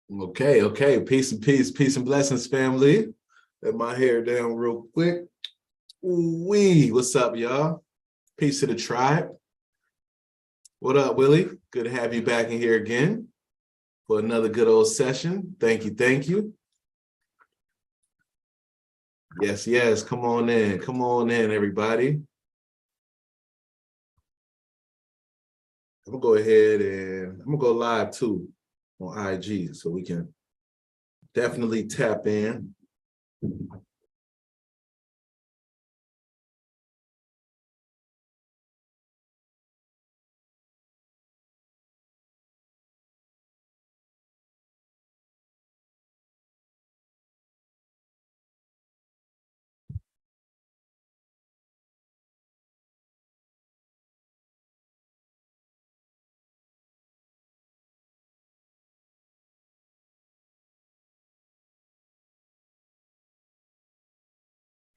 Okay. Peace and peace, peace and blessings, family. Let my hair down real quick. Ooh-wee. What's up, y'all? Peace to the tribe. What up, Willie? Good to have you back in here again for another good old session. Thank you. Yes. Come on in, everybody. I'm gonna go ahead and I'm gonna go live too on IG so we can definitely tap in.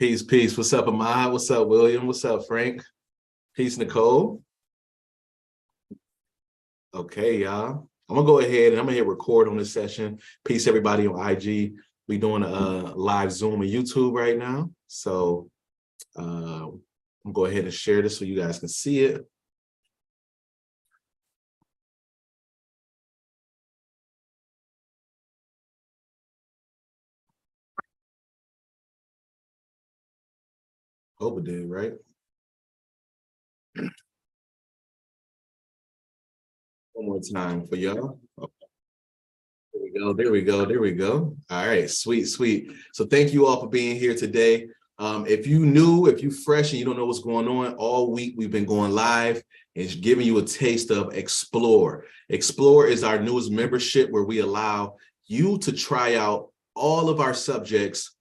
Peace. What's up, Ahmad? What's up, William? What's up, Frank? Peace, Nicole. Okay, y'all. I'm gonna go ahead and I'm gonna hit record on this session. Peace, everybody on IG. We doing a live Zoom and YouTube right now. So I'm gonna go ahead and share this so you guys can see it. Hope it did, right? One more time for y'all. There we go. All right, sweet. So thank you all for being here today. If you fresh and you don't know what's going on, all week we've been going live and giving you a taste of XPLORE. XPLORE is our newest membership where we allow you to try out all of our subjects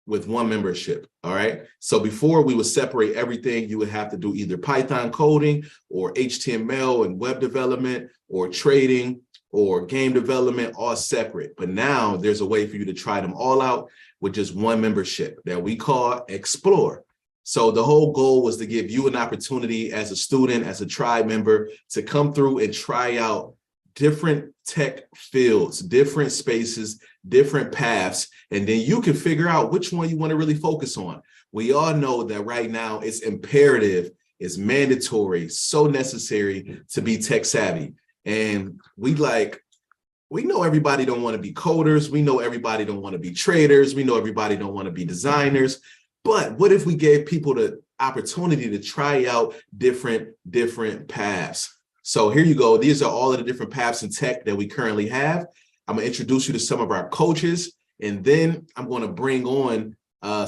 with one membership. All right. So before we would separate everything, you would have to do either Python coding or HTML and web development or trading or game development, all separate. But now there's a way for you to try them all out with just one membership that we call XPLORE. So the whole goal was to give you an opportunity as a student, as a tribe member, to come through and try out different tech fields, different spaces, different paths, and then you can figure out which one you want to really focus on. We all know that right now it's imperative, it's mandatory, so necessary to be tech savvy. And we know everybody don't want to be coders. We know everybody don't want to be traders. We know everybody don't want to be designers. But what if we gave people the opportunity to try out different paths? So here you go. These are all of the different paths in tech that we currently have. I'm going to introduce you to some of our coaches, and then I'm going to bring on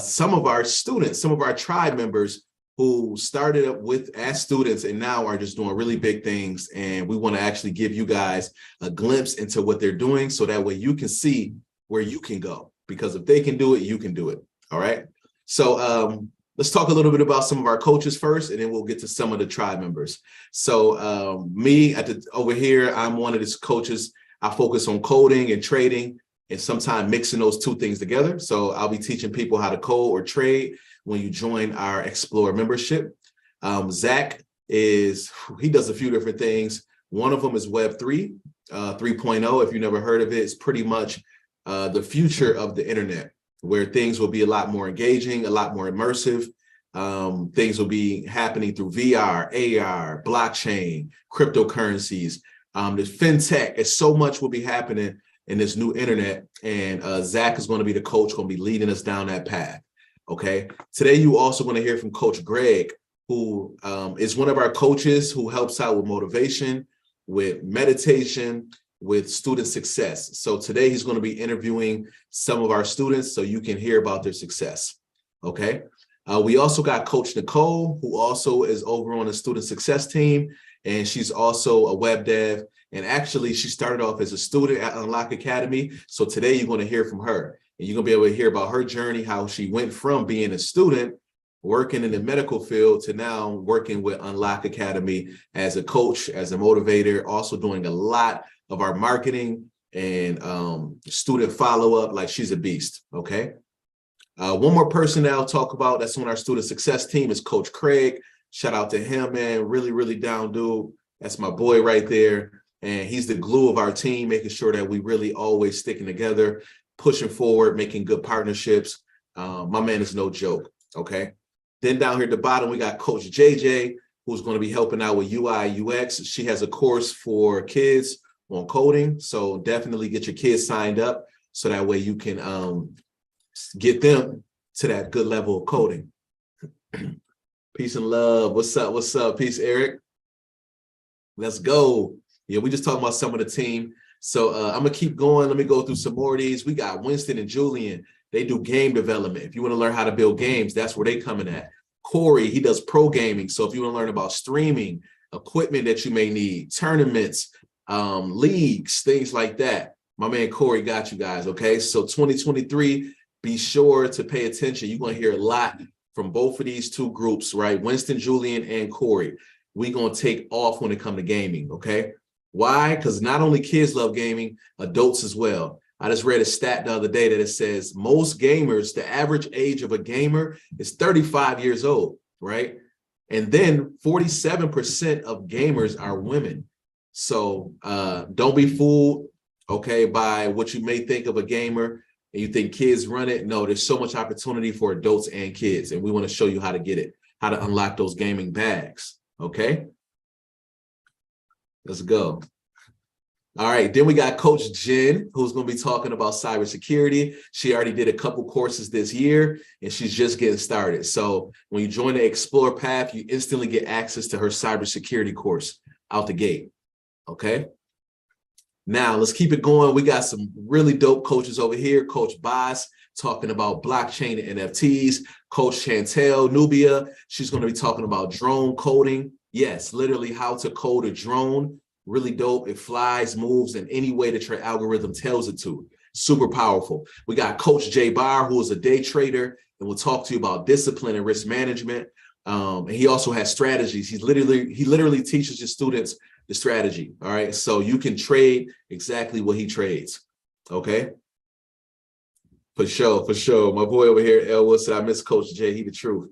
some of our students, some of our tribe members who started up as students and now are just doing really big things. And we want to actually give you guys a glimpse into what they're doing so that way you can see where you can go. Because if they can do it, you can do it. All right. So let's talk a little bit about some of our coaches first, and then we'll get to some of the tribe members. So me over here, I'm one of these coaches. I focus on coding and trading and sometimes mixing those two things together. So I'll be teaching people how to code or trade when you join our XPLORE membership. Zach he does a few different things. One of them is Web3, 3.0. If you never heard of it, it's pretty much the future of the internet, where things will be a lot more engaging, a lot more immersive. Things will be happening through VR, AR, blockchain, cryptocurrencies. There's fintech. It's so much will be happening in this new internet. And Zach is going to be the coach, going to be leading us down that path. Okay. Today, you also going to hear from Coach Greg, who is one of our coaches who helps out with motivation, with meditation, with student success. So today he's going to be interviewing some of our students so you can hear about their success. Okay. We also got Coach Nicole, who also is over on the student success team. And she's also a web dev. And actually, she started off as a student at Unlock Academy. So today you're going to hear from her. And you're going to be able to hear about her journey, how she went from being a student, working in the medical field, to now working with Unlock Academy as a coach, as a motivator, also doing a lot of our marketing and student follow-up. Like, she's a beast. Okay. One more person that I'll talk about that's on our student success team is Coach Craig. Shout out to him, man. Really down dude. That's my boy right there. and he's the glue of our team, making sure that we really always sticking together, pushing forward, making good partnerships. My man is no joke, okay? Then down here at the bottom, we got Coach JJ, who's going to be helping out with UI, UX. She has a course for kids on coding, so definitely get your kids signed up so that way you can get them to that good level of coding. Peace and love. What's up? What's up? Peace, Eric. Let's go. Yeah, we just talking about some of the team. So I'm going to keep going. Let me go through some more of these. We got Winston and Julian. They do game development. If you want to learn how to build games, that's where they coming at. Corey, he does pro gaming. So if you want to learn about streaming, equipment that you may need, tournaments, leagues, things like that, my man Corey got you guys, okay? So 2023, be sure to pay attention. You're going to hear a lot from both of these two groups, right? Winston, Julian, and Corey. We're going to take off when it comes to gaming, okay? Why? Because not only kids love gaming, adults as well. I just read a stat the other day that it says most gamers, the average age of a gamer is 35 years old, right? And then 47% of gamers are women. So don't be fooled, okay, by what you may think of a gamer and you think kids run it. No, there's so much opportunity for adults and kids, and we want to show you how to get it, how to unlock those gaming bags, okay? Let's go. All right, then we got Coach Jen, who's going to be talking about cybersecurity. She already did a couple courses this year, and she's just getting started. So when you join the XPLORE path, you instantly get access to her cybersecurity course out the gate, okay? Now, let's keep it going. We got some really dope coaches over here. Coach Boss talking about blockchain and NFTs. Coach Chantel Nubia, she's going to be talking about drone coding. Yes, literally how to code a drone. Really dope. It flies, moves in any way that your algorithm tells it to. Super powerful. We got Coach Jay Barr, who is a day trader, and we'll talk to you about discipline and risk management. And he also has strategies. He literally teaches his students the strategy. All right. So you can trade exactly what he trades. Okay. For sure. For sure. My boy over here, Elwood, said I miss Coach Jay. He the truth.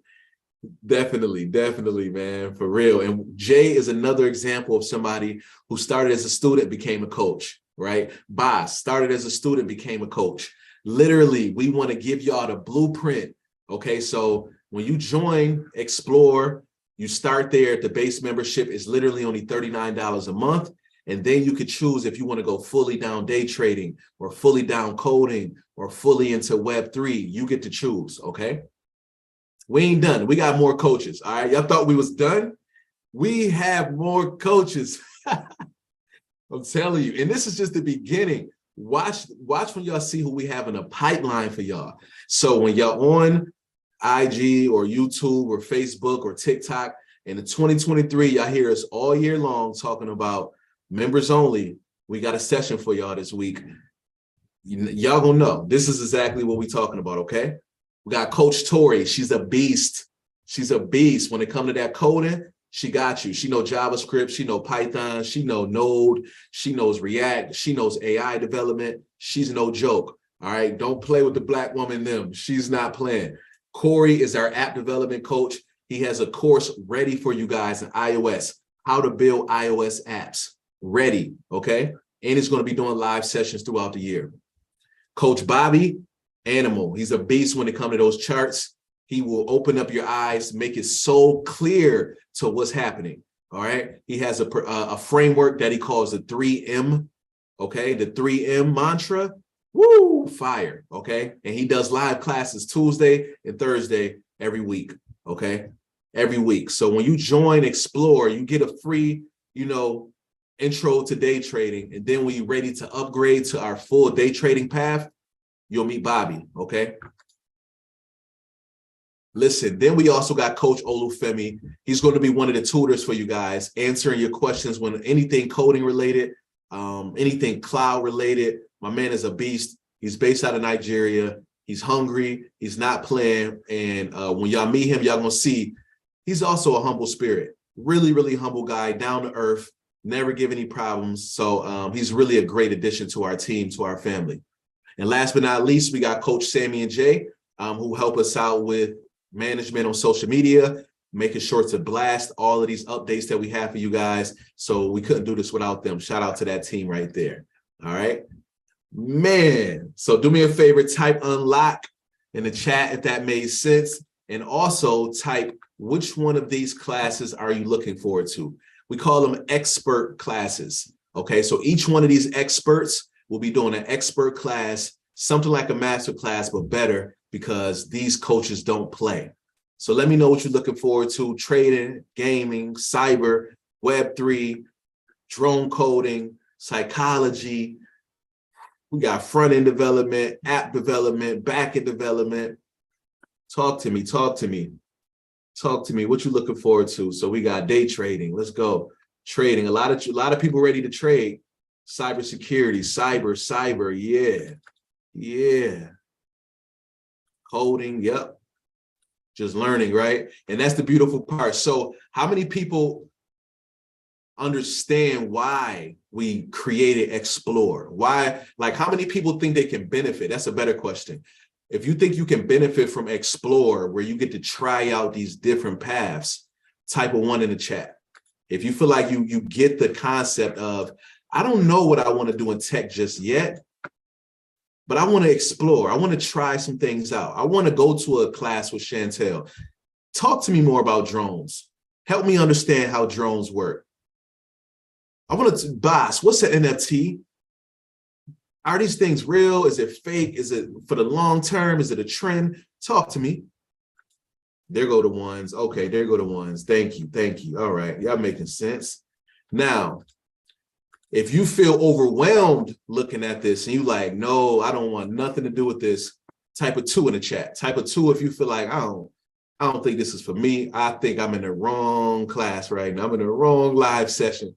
Definitely, man, for real. And Jay is another example of somebody who started as a student, became a coach, right? Boss started as a student, became a coach. Literally, we want to give y'all the blueprint. Okay, so when you join XPLORE, you start there. The base membership is literally only $39 a month. And then you could choose if you want to go fully down day trading or fully down coding or fully into Web3. You get to choose, okay? We ain't done. We got more coaches. All right. Y'all thought we was done? We have more coaches. I'm telling you. And this is just the beginning. Watch when y'all see who we have in a pipeline for y'all. So when y'all on IG or YouTube or Facebook or TikTok in the 2023, y'all hear us all year long talking about members only. We got a session for y'all this week. Y'all gonna know. This is exactly what we're talking about, okay? We got Coach Tori. She's a beast. She's a beast. When it comes to that coding, she got you. She knows JavaScript. She knows Python. She knows Node. She knows React. She knows AI development. She's no joke. All right. Don't play with the black woman them. She's not playing. Corey is our app development coach. He has a course ready for you guys in iOS, how to build iOS apps. Ready. Okay. And he's going to be doing live sessions throughout the year. Coach Bobby, animal. He's a beast when it comes to those charts. He will open up your eyes, make it so clear to what's happening. All right. He has a framework that he calls the 3M. Okay. The 3M mantra. Woo, fire. Okay. And he does live classes Tuesday and Thursday every week. Okay. Every week. So when you join XPLORE, you get a free, intro to day trading. And then when you're ready to upgrade to our full day trading path, you'll meet Bobby, okay? Listen, then we also got Coach Olufemi. He's going to be one of the tutors for you guys, answering your questions when anything coding related, anything cloud related. My man is a beast. He's based out of Nigeria. He's hungry. He's not playing. And when y'all meet him, y'all going to see he's also a humble spirit. Really, really humble guy, down to earth, never give any problems. So he's really a great addition to our team, to our family. And last but not least, we got Coach Sammy and Jay, who help us out with management on social media. making sure to blast all of these updates that we have for you guys. So we couldn't do this without them. Shout out to that team right there. All right, man. So do me a favor, type unlock in the chat if that made sense. And also type which one of these classes are you looking forward to? We call them expert classes. Okay, so each one of these experts will be doing an expert class, something like a master class, but better because these coaches don't play. So let me know what you're looking forward to: trading, gaming, cyber, Web3, drone coding, psychology. We got front-end development, app development, back-end development. Talk to me, talk to me. Talk to me. What you looking forward to? So we got day trading. Let's go. Trading. A lot of people ready to trade. Cybersecurity, cyber. Yeah. Coding. Yep. Just learning, right? And that's the beautiful part. So how many people understand why we created XPLORE? Why, like, how many people think they can benefit? That's a better question. If you think you can benefit from XPLORE, where you get to try out these different paths, type a 1 in the chat. If you feel like you get the concept of, I don't know what I want to do in tech just yet, but I want to explore. I want to try some things out. I want to go to a class with Chantel. Talk to me more about drones. Help me understand how drones work. I want to, boss, what's an NFT? Are these things real? Is it fake? Is it for the long term? Is it a trend? Talk to me. There go the ones. Okay, there go the ones. Thank you. Thank you. All right. Y'all making sense. Now, if you feel overwhelmed looking at this and you like, no, I don't want nothing to do with this, type a 2 in the chat. Type a 2 if you feel like, I don't think this is for me. I think I'm in the wrong class right now. I'm in the wrong live session.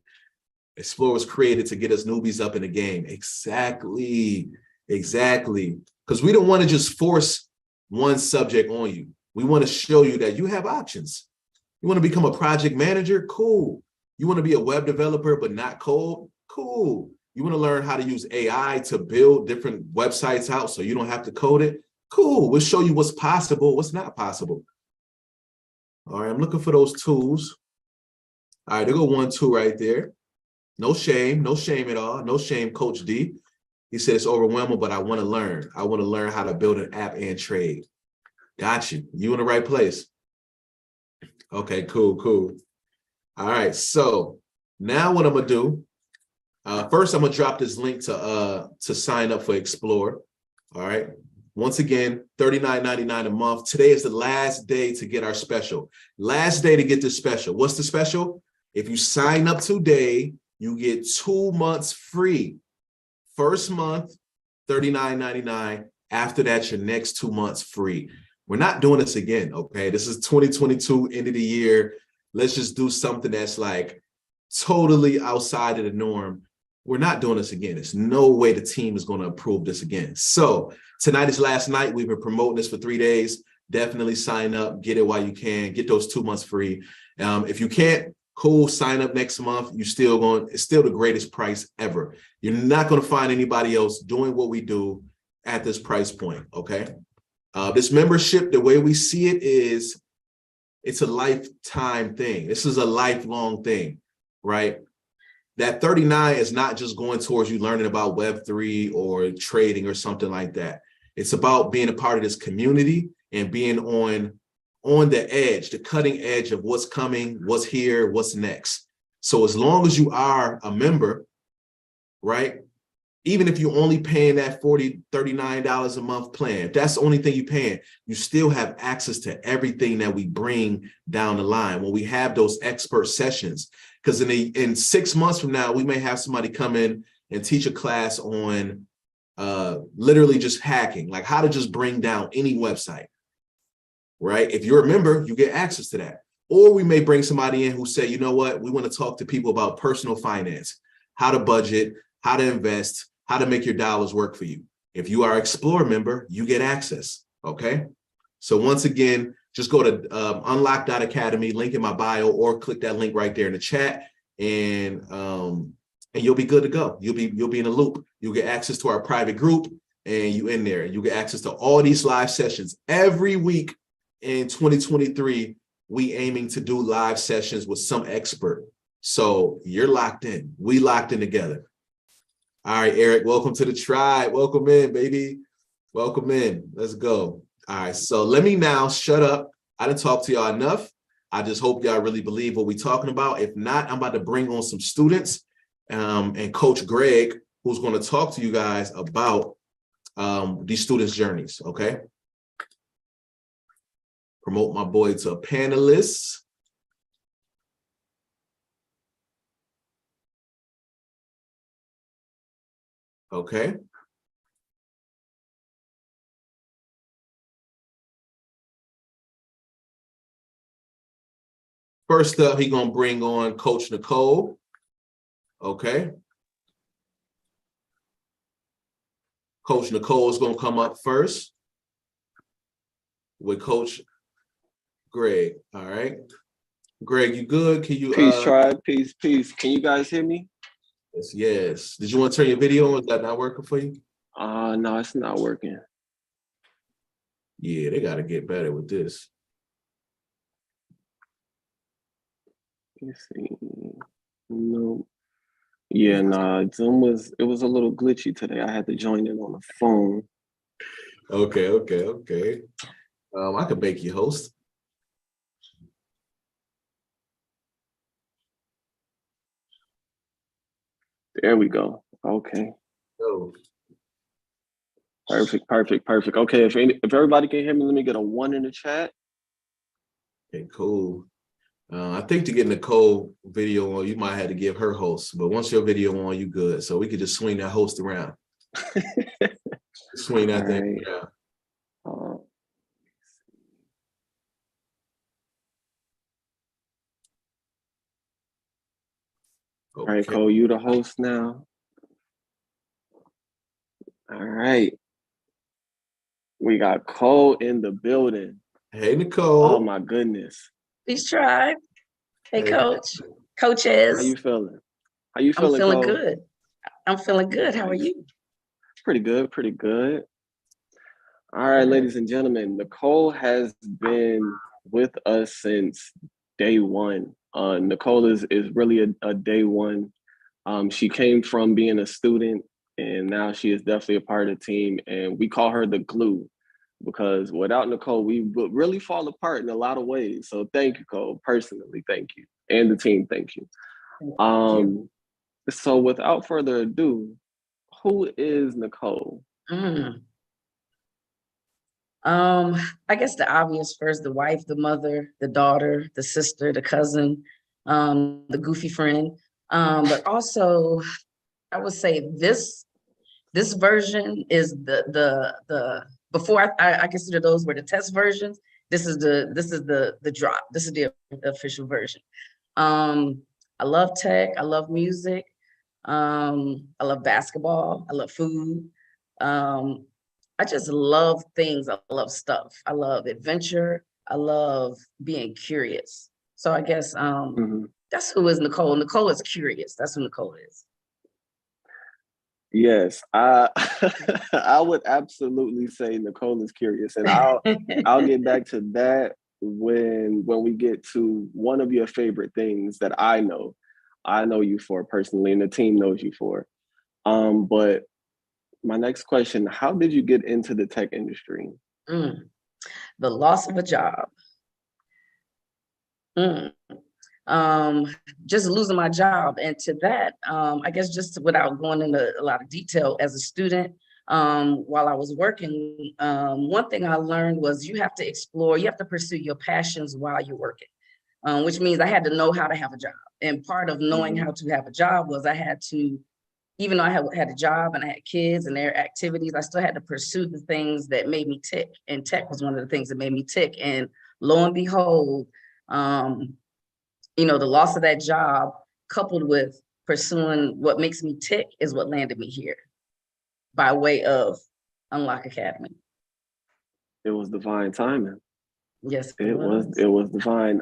XPLORE was created to get us newbies up in the game. Exactly. Because we don't want to just force one subject on you. We want to show you that you have options. You want to become a project manager? Cool. You want to be a web developer but not code? Cool. You want to learn how to use AI to build different websites out so you don't have to code it? Cool. We'll show you what's possible, what's not possible. All right, I'm looking for those tools. All right, there go 1, 2 right there. No shame at all. No shame, Coach D. He said it's overwhelming, but I want to learn. I want to learn how to build an app and trade. Got you. You in the right place. Okay, cool. All right, so now what I'm gonna do, first I'm gonna drop this link to sign up for XPLORE. All right. Once again, $39.99 a month. Today is the last day to get our special. Last day to get this special. What's the special? If you sign up today, you get 2 months free. First month, $39.99. After that, your next 2 months free. We're not doing this again, okay? This is 2022, end of the year. Let's just do something that's like totally outside of the norm. We're not doing this again. There's no way the team is going to approve this again. So tonight is last night. We've been promoting this for 3 days. Definitely sign up, get it while you can, get those 2 months free. If you can't, cool, sign up next month. It's still the greatest price ever. You're not going to find anybody else doing what we do at this price point, okay? This membership, the way we see it is, it's a lifetime thing. This is a lifelong thing, right? That 39 is not just going towards you learning about Web3 or trading or something like that. It's about being a part of this community and being on the edge, the cutting edge of what's coming, what's here, what's next. So as long as you are a member, right? Even if you're only paying that $39 a month plan, if that's the only thing you're paying, you still have access to everything that we bring down the line when we have those expert sessions. Because in 6 months from now, we may have somebody come in and teach a class on literally just hacking, like how to just bring down any website, right? If you're a member, you get access to that. Or we may bring somebody in who say, you know what, we want to talk to people about personal finance, how to budget, how to invest, how to make your dollars work for you. If you are an XPLORE member, you get access, okay? So once again, just go to unlock.academy, link in my bio, or click that link right there in the chat, and you'll be good to go. You'll be in a loop. You'll get access to our private group, and you in there. You get access to all these live sessions every week in 2023. we aiming to do live sessions with some expert. So you're locked in. We locked in together. All right, Eric, welcome to the tribe. Welcome in, baby. Welcome in. Let's go. All right, so let me now shut up. I didn't talk to y'all enough. I just hope y'all really believe what we're talking about. If not, I'm about to bring on some students and Coach Greg, who's going to talk to you guys about these students' journeys, okay? Promote my boy to a panelist. Okay. First up, he's going to bring on Coach Nicole. Okay. Coach Nicole is going to come up first with Coach Greg. All right. Greg, you good? Can you peace, tribe, peace. Can you guys hear me? Yes. Did you want to turn your video on? Is that not working for you? No, it's not working. Yeah, they got to get better with this. Let's see. No. Yeah, nah, Zoom was a little glitchy today. I had to join in on the phone. Okay. I could make you host. There we go. Okay. Oh. Perfect. Okay, if everybody can hear me, let me get a 1 in the chat. Okay, cool. I think to get Nicole video on, you might have to give her host, but once your video on, you good. So we could just swing that host around. Swing that thing around. All right, Cole, you the host now. All right. We got Cole in the building. Hey, Nicole. Oh my goodness. Peace, tribe. Hey, Coach. Coaches. How you feeling? I'm feeling Cole? Good. I'm feeling good. How are you? Pretty good. All right, ladies and gentlemen, Nicole has been with us since day one. Nicole is really a day one. She came from being a student, and now she is definitely a part of the team. And we call her the glue, because without Nicole, we would really fall apart in a lot of ways. So thank you, Cole. Personally, thank you. And the team, thank you. So without further ado, who is Nicole? I guess the obvious first: the wife, the mother, the daughter, the sister, the cousin, the goofy friend. But also, I would say this version is the before I consider those were the test versions. This is the drop. This is the official version. I love tech. I love music. I love basketball. I love food. I just love things. I love stuff. I love adventure. I love being curious. So I guess that's who is Nicole. Nicole is curious. That's who Nicole is. Yes, I would absolutely say Nicole is curious, and I'll get back to that when we get to one of your favorite things that I know you for personally, and the team knows you for. But my next question: how did you get into the tech industry? The loss of a job. Just losing my job, and to that, I guess just without going into a lot of detail, as a student, while I was working, one thing I learned was you have to explore, you have to pursue your passions while you're working, which means I had to know how to have a job. And part of knowing how to have a job was I had to, even though I had a job and I had kids and their activities, I still had to pursue the things that made me tick. And tech was one of the things that made me tick. And lo and behold, the loss of that job coupled with pursuing what makes me tick is what landed me here by way of Unlock Academy. It was divine timing. Yes, it was divine.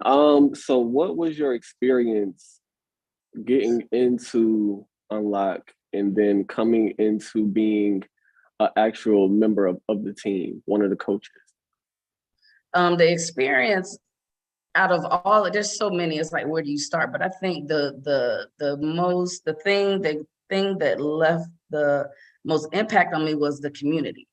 So what was your experience getting into Unlock and then coming into being an actual member of the team, one of the coaches? The experience out of all, there's so many, it's like, where do you start? But I think the thing that left the most impact on me was the community.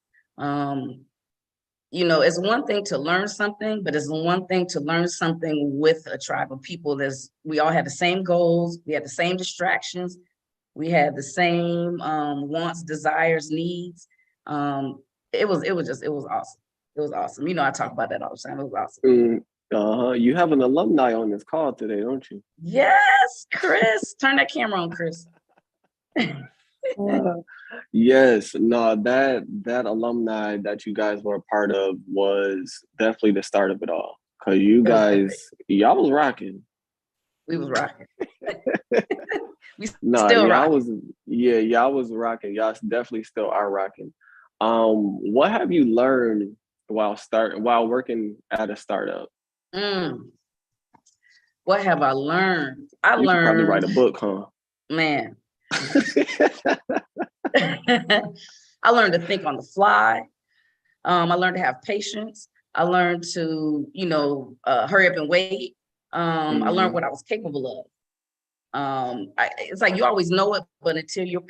You know, it's one thing to learn something, but it's one thing to learn something with a tribe of people. We all had the same goals, we had the same distractions, we had the same wants, desires, needs. It was awesome. It was awesome. You know, I talk about that all the time. It was awesome. You have an alumni on this call today, don't you? Yes, Chris. Turn that camera on, Chris. Yes, no, that alumni that you guys were a part of was definitely the start of it all. Cause you guys, y'all was rocking. We was rocking. No, still y'all rocking. y'all was rocking. Y'all definitely still are rocking. What have you learned while working at a startup? What have I learned? You could probably write a book, huh? Man. I learned to think on the fly. I learned to have patience. I learned to, hurry up and wait. I learned what I was capable of. It's like you always know it, but until you're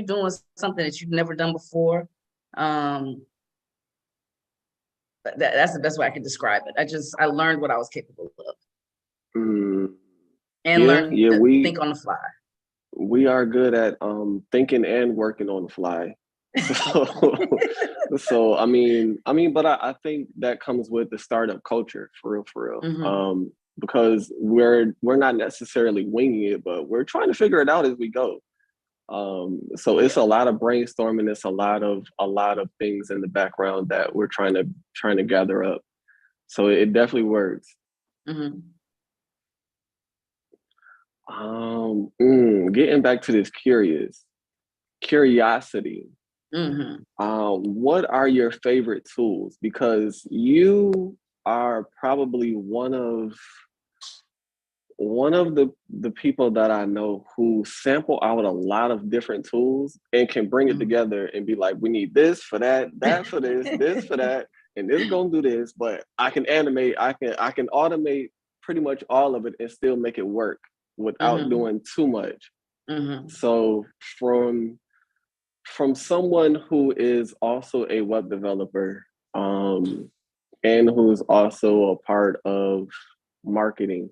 doing something that you've never done before, that's the best way I can describe it. I learned what I was capable of, and learned to think on the fly. We are good at thinking and working on the fly. So I mean, but I think that comes with the startup culture, for real. Because we're not necessarily winging it, but we're trying to figure it out as we go. So it's a lot of brainstorming. It's a lot of things in the background that we're trying to gather up. So it definitely works. Getting back to this curiosity. What are your favorite tools? Because you are probably one of the people that I know who sample out a lot of different tools and can bring it together and be like, we need this for that, that for this, this for that, and this gonna do this. But I can animate, I can automate pretty much all of it and still make it work without doing too much. So from someone who is also a web developer and who's also a part of marketing,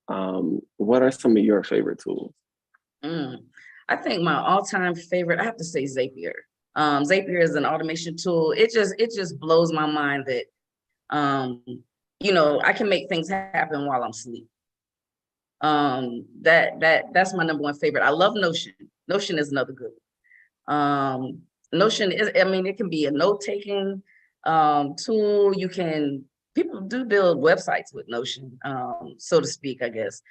what are some of your favorite tools? I think my all-time favorite, I have to say Zapier. Zapier is an automation tool. It just blows my mind that I can make things happen while I'm asleep. That's my number one favorite. I love Notion. Notion is another good one. Notion is, it can be a note-taking tool. People do build websites with Notion, so to speak, I guess.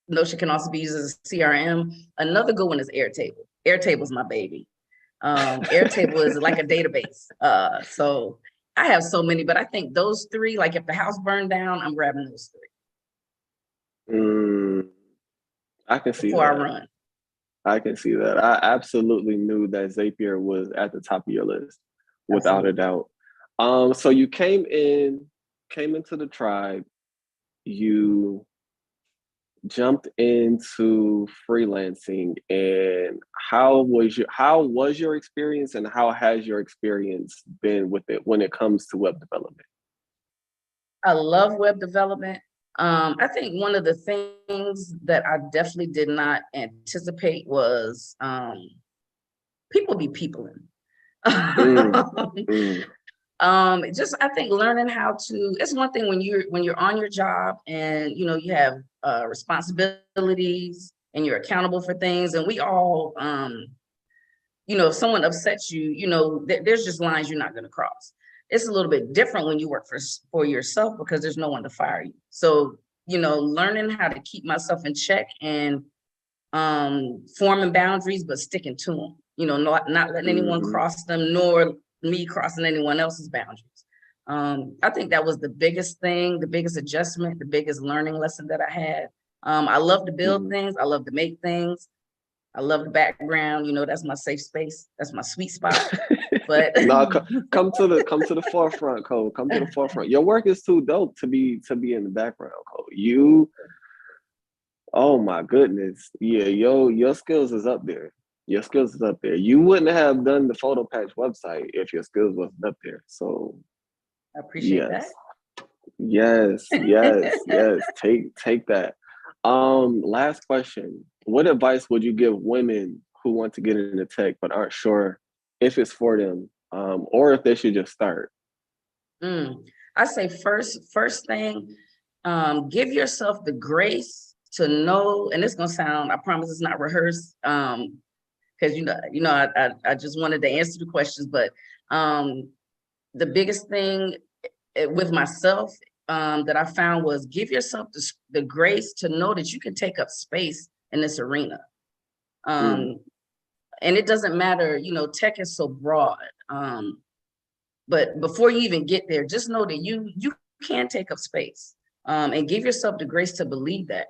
Notion can also be used as a CRM. Another good one is Airtable. Airtable's my baby. Airtable is like a database. So I have so many, but I think those three, like if the house burned down, I'm grabbing those three. I can see before that. I run. I can see that. I absolutely knew that Zapier was at the top of your list, without a doubt. So you came into the tribe, you jumped into freelancing, and how was your experience, and how has your experience been with it when it comes to web development? I love web development. I think one of the things that I definitely did not anticipate was people be peopling. Just I think learning how to, it's one thing when you're on your job and you have responsibilities and you're accountable for things, and we all if someone upsets you, there's just lines you're not going to cross. It's a little bit different when you work for yourself because there's no one to fire you. So, learning how to keep myself in check and forming boundaries, but sticking to them, not letting anyone cross them, nor me crossing anyone else's boundaries. I think that was the biggest thing, the biggest adjustment, the biggest learning lesson that I had. I love to build things. I love to make things. I love the background. You know, that's my safe space. That's my sweet spot. But no, come to the forefront, Cole. Come to the forefront. Your work is too dope to be in the background, Cole. Oh my goodness. Yeah, your skills is up there. Your skills is up there. You wouldn't have done the photo patch website if your skills wasn't up there. So I appreciate yes. that. Yes. Take that. Last question. What advice would you give women who want to get into tech but aren't sure if it's for them, or if they should just start? I say first thing, give yourself the grace to know, and it's gonna sound, I promise it's not rehearsed, because I just wanted to answer the questions, but the biggest thing with myself that I found was give yourself the grace to know that you can take up space in this arena. And it doesn't matter, tech is so broad. But before you even get there, just know that you can take up space, and give yourself the grace to believe that.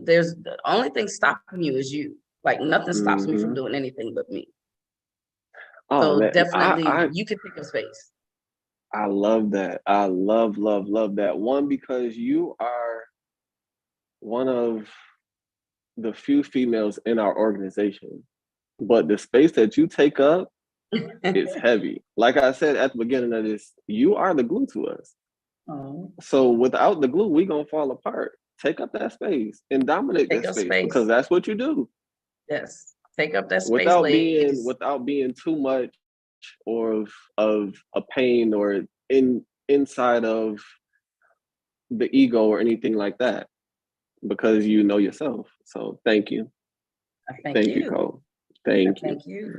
There's the only thing stopping you is you. Like nothing stops me from doing anything but me. Oh, so man. definitely you can take up space. I love that. I love that. One, because you are one of the few females in our organization, but the space that you take up is heavy. Like I said at the beginning of this, you are the glue to us. So without the glue, we gonna fall apart. Take up that space and dominate that space, because that's what you do. Yes, take up that space without being too much of a pain or inside of the ego or anything like that, because you know yourself. So thank you. Thank you, Cole. Thank you.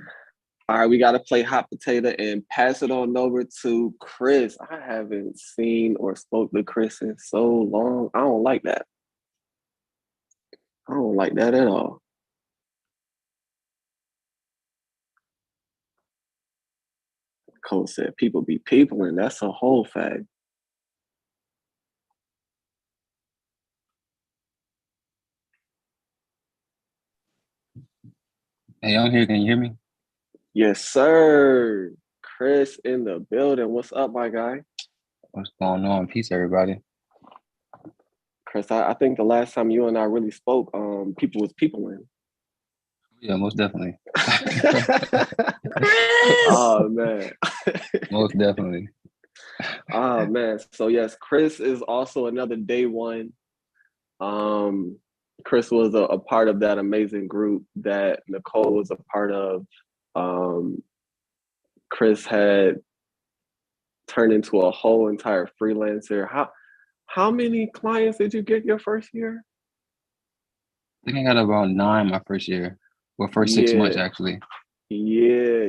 All right, we got to play hot potato and pass it on over to Chris. I haven't seen or spoke to Chris in so long. I don't like that. I don't like that at all. Cole said people be people, and that's a whole fact. Hey, I'm here. Can you hear me? Yes, sir. Chris in the building. What's up, my guy? What's going on? Peace, everybody. Chris, I think the last time you and I really spoke, people was peopling. Yeah, most definitely. Oh, man. Most definitely. Oh, man. So, yes, Chris is also another day one. Chris was a part of that amazing group that Nicole was a part of. Chris had turned into a whole entire freelancer. How many clients did you get your first year? I think I got about 9 my first year. Well, first 6 months, actually. Yeah.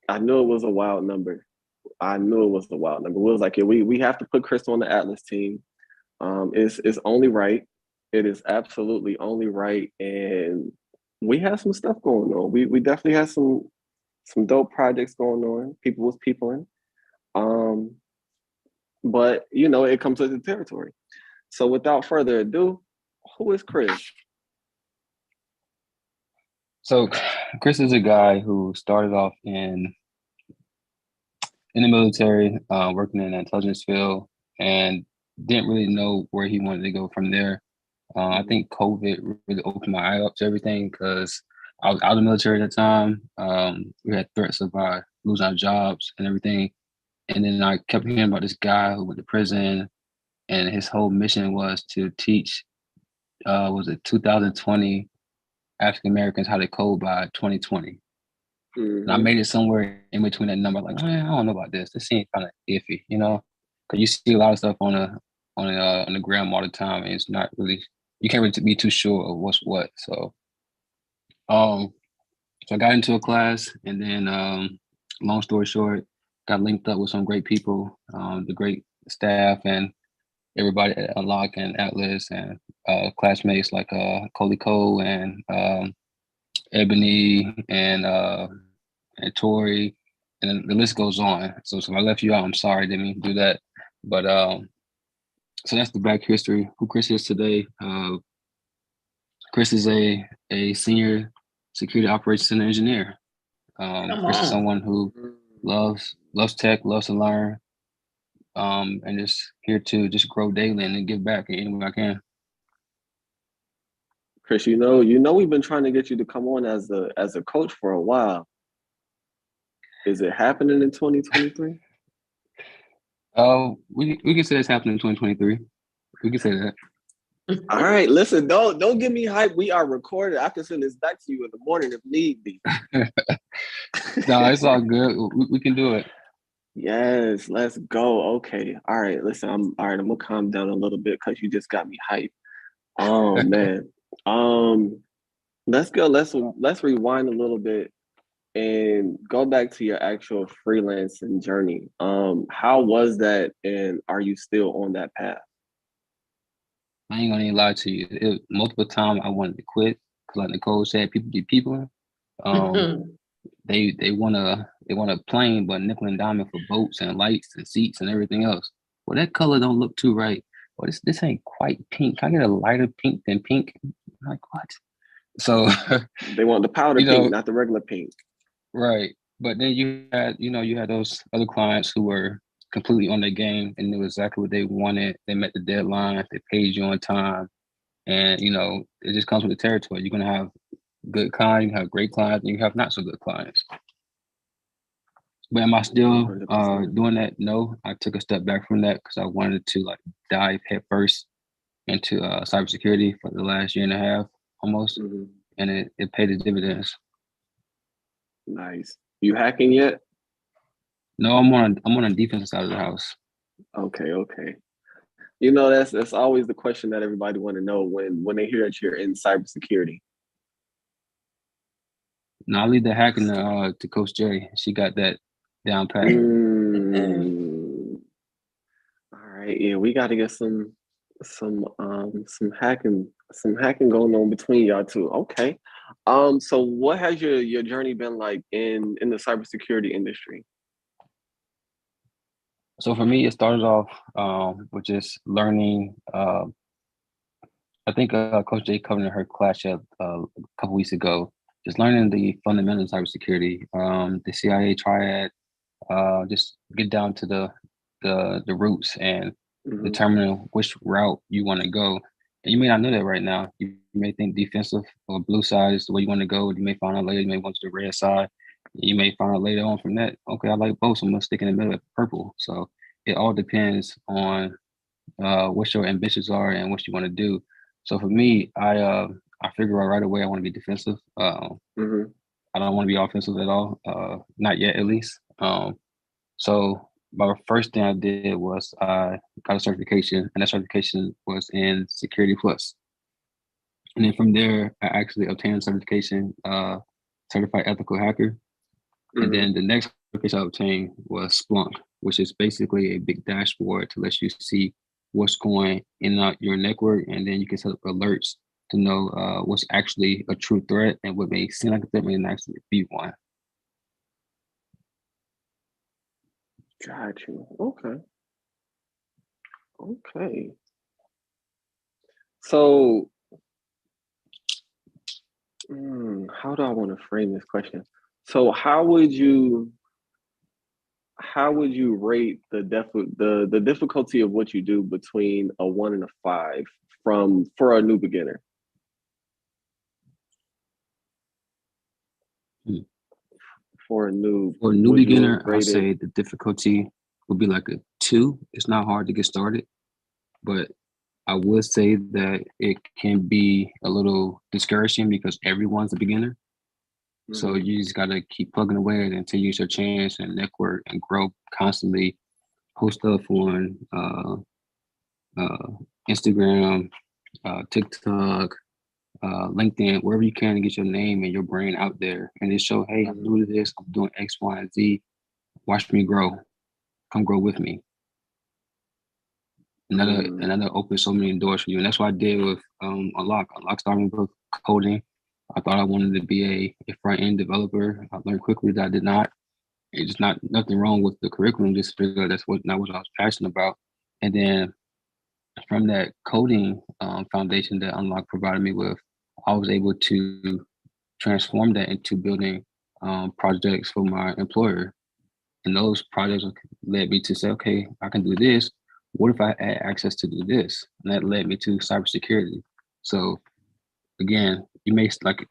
I knew it was a wild number. We was like, yeah, we have to put Chris on the Atlas team. It's only right. It is absolutely only right. And we have some stuff going on. We definitely have some dope projects going on. People was peopling. But it comes with the territory. So without further ado, who is Chris? So Chris is a guy who started off in the military, working in the intelligence field, and didn't really know where he wanted to go from there. I think COVID really opened my eye up to everything, because I was out of the military at the time. We had threats of losing our jobs and everything. And then I kept hearing about this guy who went to prison, and his whole mission was to teach, was it 2020 African Americans how to code by 2020. And I made it somewhere in between that number. Like, man, I don't know about this. This seems kind of iffy, because you see a lot of stuff on the gram all the time, and it's not really, you can't really be too sure of what's what. So, so I got into a class, and then, long story short, got linked up with some great people, the great staff, and everybody at Unlock and Atlas, and classmates like Coley Cole and Ebony and Tori, and the list goes on. So if I left you out, I'm sorry, didn't mean to do that. But so that's the back history. Who Chris is today. Chris is a senior security operations center engineer. Come Chris is on. someone who loves tech, loves to learn, and just here to just grow daily and then give back in any way I can. Chris, we've been trying to get you to come on as a coach for a while. Is it happening in 2023? We can say it's happening in 2023. We can say that. All right, listen, don't get me hyped. We are recorded. I can send this back to you in the morning if need be. No, it's all good. We can do it. Yes, let's go. Okay. All right. Listen, I'm gonna calm down a little bit because you just got me hyped. Oh man. Let's go. Let's rewind a little bit and go back to your actual freelancing journey. How was that, and are you still on that path? I ain't gonna even lie to you. Multiple times I wanted to quit because, like Nicole said, people be people. They want a plane, but nickel and diamond for boats and lights and seats and everything else. Well, that color don't look too right. Well, this ain't quite pink. Can I get a lighter pink than pink? I'm like, what? So They want the powder pink, not the regular pink. Right. But then you had those other clients who were completely on their game and knew exactly what they wanted. They met the deadline, they paid you on time. And it just comes with the territory. You're gonna have good clients, you can have great clients, and you have not so good clients. But am I still 100%. doing that? No, I took a step back from that because I wanted to dive headfirst into cybersecurity for the last year and a half almost, and it paid the dividends. Nice. You hacking yet? No, I'm on the defensive side of the house. Okay. That's always the question that everybody want to know when they hear that you're in cybersecurity. No, I leave the hacking to Coach Jerry. She got that down pat. All right, yeah, we got to get some hacking going on between y'all two. Okay, so what has your journey been like in the cybersecurity industry? So for me, it started off with just learning. I think Coach J covered in her class a couple weeks ago. Just learning the fundamentals of cybersecurity, the CIA triad, just get down to the roots and determine which route you want to go. And you may not know that right now. You may think defensive or blue side is the way you want to go. You may find out later you may want to the red side. You may find out later on from that, okay, I like both, so I'm gonna stick in the middle of purple. So it all depends on what your ambitions are and what you want to do. So for me, I figure out right away I want to be defensive. I don't want to be offensive at all, not yet at least. So my first thing I did was I got a certification, and that certification was in Security Plus. And then from there, I actually obtained a certification, Certified Ethical Hacker. And then the next certification I obtained was Splunk, which is basically a big dashboard to let you see what's going in and out your network, and then you can set up alerts to know what's actually a true threat and what may seem like a threat may not actually be one. Got you. Okay. So, how do I want to frame this question? So, how would you rate the difficulty of what you do between a 1 and a 5 for a new beginner? For a new beginner, I'll say the difficulty would be like a 2. It's not hard to get started, but I would say that it can be a little discouraging because everyone's a beginner. So you just got to keep plugging away until you use your chance and network and grow constantly. Post up on Instagram, TikTok, LinkedIn, wherever you can to get your name and your brand out there and just show, hey, I'm new to this, I'm doing X, Y, and Z. Watch me grow. Come grow with me. Another open so many doors for you. And that's what I did with Unlock. Unlock started with coding. I thought I wanted to be a front-end developer. I learned quickly that I did not. It's just nothing wrong with the curriculum, just figured that's not what I was passionate about. And then from that coding foundation that Unlock provided me with, I was able to transform that into building projects for my employer. And those projects led me to say, okay, I can do this. What if I add access to do this? And that led me to cybersecurity. So again, you may, like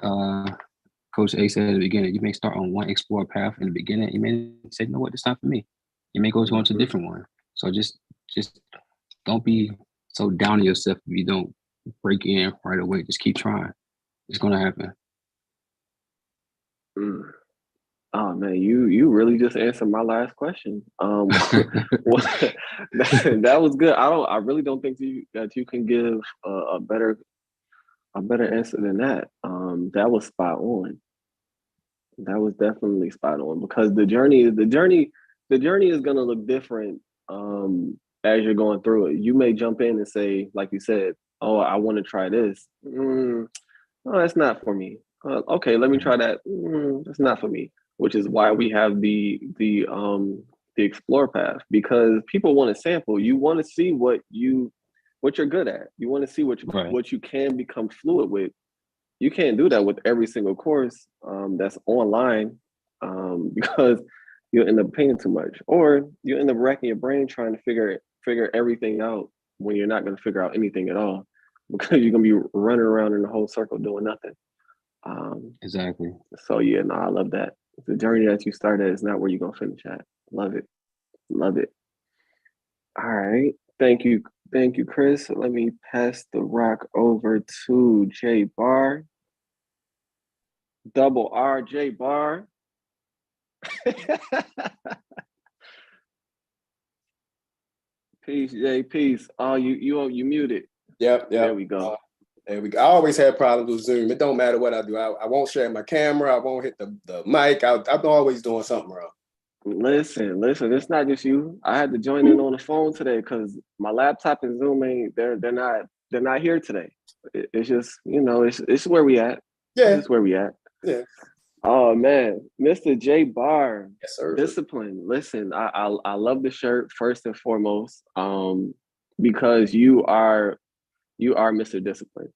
Coach A said at the beginning, you may start on one explore path in the beginning. You may say, you know what, it's not for me. You may go on to a different one. So just don't be so down on yourself if you don't break in right away. Just keep trying. It's gonna happen. Oh man, you really just answered my last question. That was good. I really don't think that you can give a better answer than that. That was spot on. That was definitely spot on, because the journey is gonna look different as you're going through it. You may jump in and say, like you said, oh, I want to try this. Oh, that's not for me. Okay, let me try that. That's not for me. Which is why we have the explore path, because people want to sample. You want to see what you're good at. You want to see what you can become fluid with. You can't do that with every single course that's online, because you'll end up paying too much, or you end up racking your brain trying to figure everything out when you're not going to figure out anything at all, because you're going to be running around in a whole circle doing nothing. Exactly. So yeah, no, I love that. The journey that you started is not where you're going to finish at. Love it. Love it. All right. Thank you, Chris. Let me pass the rock over to J Bar. Double R J Bar. Peace, Jay. Peace. Oh, you muted. Yep. There we go. There we go. I always had problems with Zoom. It don't matter what I do. I won't share my camera. I won't hit the mic. I'm always doing something wrong. Listen. It's not just you. I had to join in on the phone today because my laptop and Zoom they're not here today. It's just, it's where we at. Yeah. It's where we at. Yeah. Oh man, Mr. J Bar. Yes, sir. Discipline. Listen, I love the shirt first and foremost, because you are Mr. Discipline.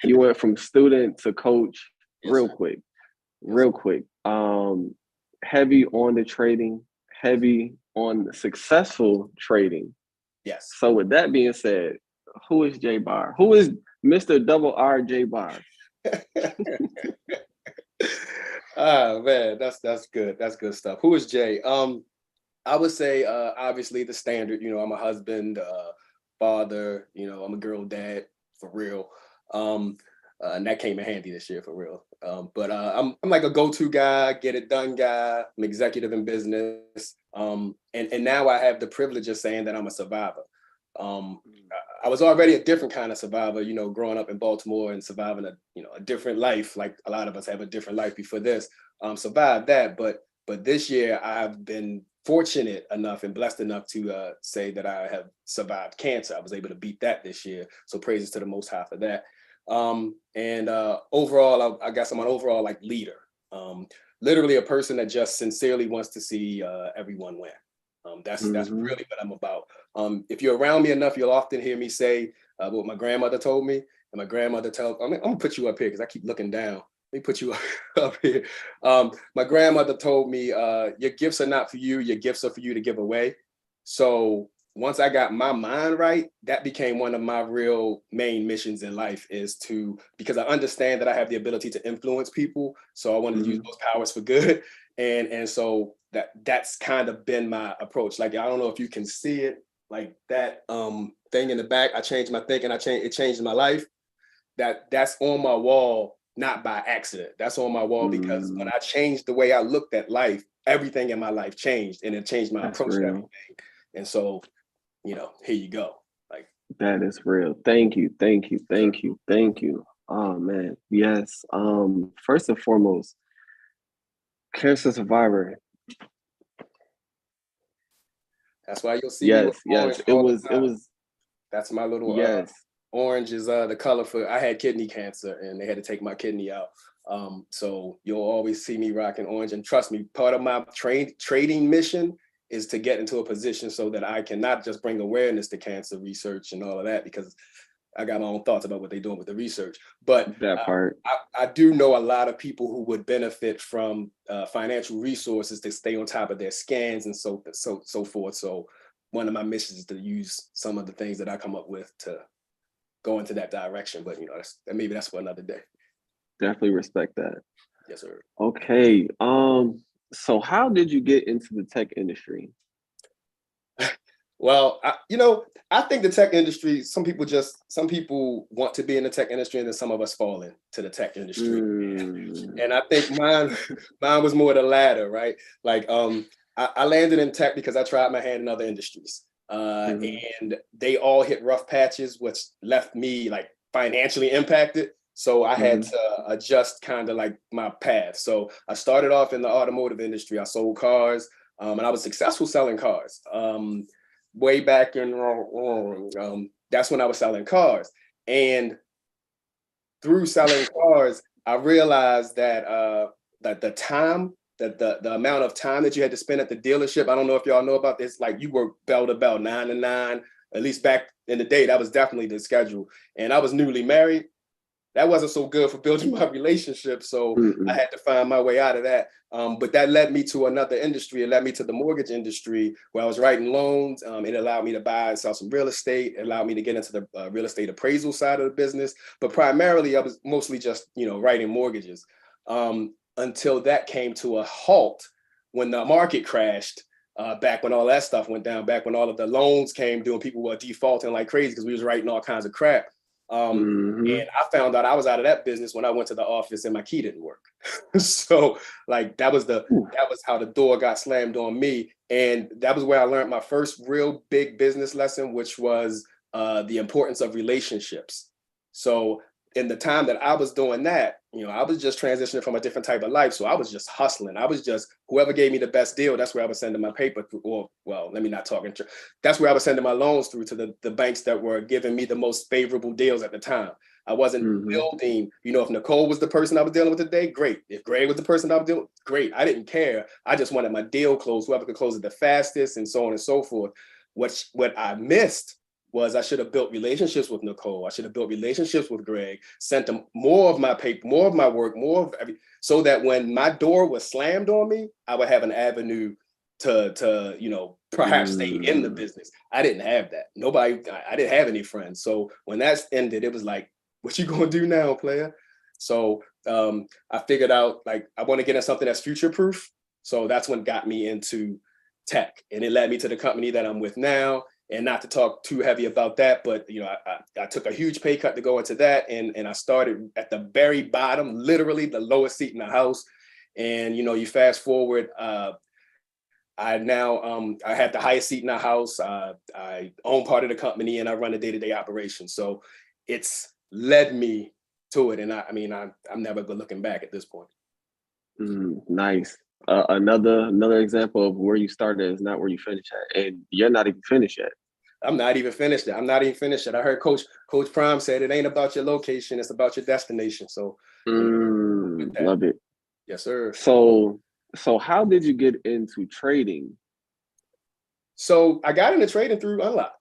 You went from student to coach real quick. Heavy on the trading, heavy on the successful trading. Yes. So with that being said, who is J Bar? Who is Mr. Double R J Bar? Oh man, that's good. That's good stuff. Who is Jay? I would say obviously the standard. I'm a husband, father. I'm a girl dad for real. And that came in handy this year for real. But I'm like a go-to guy, get it done guy. I'm executive in business. And now I have the privilege of saying that I'm a survivor. I was already a different kind of survivor, growing up in Baltimore and surviving a different life. Like a lot of us have a different life before this. Survived that, but this year I've been fortunate enough and blessed enough to say that I have survived cancer. I was able to beat that this year. So praises to the Most High for that. And overall, I guess I'm an overall like leader. Literally a person that just sincerely wants to see everyone win. That's really what I'm about. If you're around me enough, you'll often hear me say what my grandmother told me. And my grandmother I'm gonna put you up here because I keep looking down. Let me put you up here. My grandmother told me, your gifts are not for you. Your gifts are for you to give away. So once I got my mind right, that became one of my real main missions in life, is because I understand that I have the ability to influence people. So I wanted to use those powers for good. And so that's kind of been my approach. Like, I don't know if you can see it, like that thing in the back. I changed my thinking. It changed my life. That's on my wall, not by accident. That's on my wall because when I changed the way I looked at life, everything in my life changed, and it changed my approach to everything. And so, here you go. Like, that is real. Thank you. Oh man, yes. First and foremost, cancer survivor. That's why you'll see. Yes. It was. That's my little. Yes. Orange is the color for. I had kidney cancer, and they had to take my kidney out. So you'll always see me rocking orange. And trust me, part of my trading mission is to get into a position so that I can not just bring awareness to cancer research and all of that, because I got my own thoughts about what they're doing with the research. But That part. I do know a lot of people who would benefit from financial resources to stay on top of their scans and so forth. So one of my missions is to use some of the things that I come up with to go into that direction. But maybe that's for another day. Definitely respect that. Yes, sir. Okay. So how did you get into the tech industry? Well, I think the tech industry, some people want to be in the tech industry, and then some of us fall into the tech industry. And I think mine was more the latter, right? Like, I landed in tech because I tried my hand in other industries. And they all hit rough patches, which left me like financially impacted. So I had to adjust kind of like my path. So I started off in the automotive industry. I sold cars, and I was successful selling cars. Way back in, that's when I was selling cars. And through selling cars, I realized that that the amount of time that you had to spend at the dealership, I don't know if y'all know about this, like you work bell to bell, 9 to 9, at least back in the day, that was definitely the schedule. And I was newly married. That wasn't so good for building my relationship. So I had to find my way out of that. But that led me to another industry. It led me to the mortgage industry where I was writing loans. It allowed me to buy and sell some real estate. It allowed me to get into the real estate appraisal side of the business. But primarily, I was mostly just, writing mortgages until that came to a halt when the market crashed. Back when all that stuff went down, back when all of the loans came due and people were defaulting like crazy because we was writing all kinds of crap. And I found out I was out of that business when I went to the office and my key didn't work. So like that was how the door got slammed on me. And that was where I learned my first real big business lesson, which was the importance of relationships. So in the time that I was doing that, I was just transitioning from a different type of life. So I was just hustling. I was just, whoever gave me the best deal, that's where I was sending my paper through, or, well, let me not talk. That's where I was sending my loans through to the banks that were giving me the most favorable deals at the time. I wasn't building, if Nicole was the person I was dealing with today, great. If Greg was the person I was dealing with, great. I didn't care. I just wanted my deal closed, whoever could close it the fastest and so on and so forth. What I missed was I should have built relationships with Nicole. I should have built relationships with Greg, sent them more of my paper, more of my work, more of everything, so that when my door was slammed on me, I would have an avenue to perhaps stay in the business. I didn't have that. I didn't have any friends. So when that ended, it was like, what you gonna do now, player? So I figured out like I want to get in something that's future proof. So that's what got me into tech, and it led me to the company that I'm with now. And not to talk too heavy about that, but I took a huge pay cut to go into that, and I started at the very bottom, literally the lowest seat in the house. And you fast forward, I have the highest seat in the house. I own part of the company, and I run the day-to-day operation. So it's led me to it, and I'm never looking back at this point. Nice. Another example of where you started is not where you finish at, and you're not even finished yet. I'm not even finished yet. I heard Coach Prime said it ain't about your location, it's about your destination. So love it. Yes, sir. So how did you get into trading? So I got into trading through Unlock.